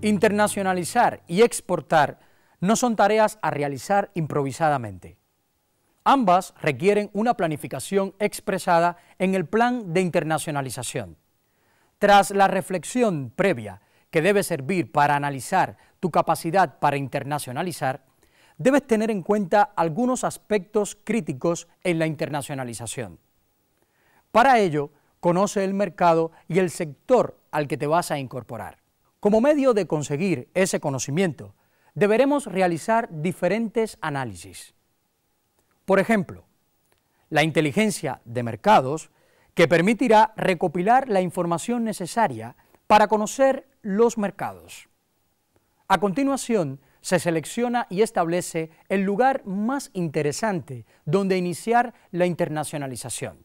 Internacionalizar y exportar no son tareas a realizar improvisadamente. Ambas requieren una planificación expresada en el plan de internacionalización. Tras la reflexión previa que debe servir para analizar tu capacidad para internacionalizar, debes tener en cuenta algunos aspectos críticos en la internacionalización. Para ello, conoce el mercado y el sector al que te vas a incorporar. Como medio de conseguir ese conocimiento, deberemos realizar diferentes análisis. Por ejemplo, la inteligencia de mercados, que permitirá recopilar la información necesaria para conocer los mercados. A continuación, se selecciona y establece el lugar más interesante donde iniciar la internacionalización.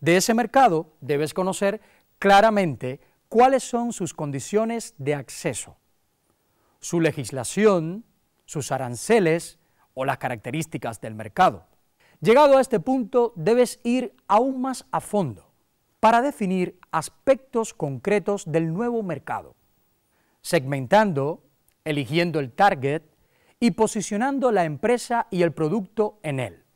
De ese mercado debes conocer claramente cuáles son sus condiciones de acceso, su legislación, sus aranceles o las características del mercado. Llegado a este punto, debes ir aún más a fondo para definir aspectos concretos del nuevo mercado, segmentando, eligiendo el target y posicionando la empresa y el producto en él.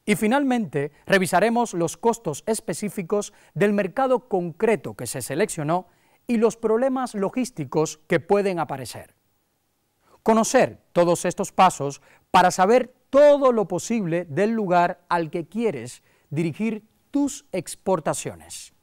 Y finalmente, revisaremos los costos específicos del mercado concreto que se seleccionó y los problemas logísticos que pueden aparecer. Conocer todos estos pasos para saber todo lo posible del lugar al que quieres dirigir tus exportaciones.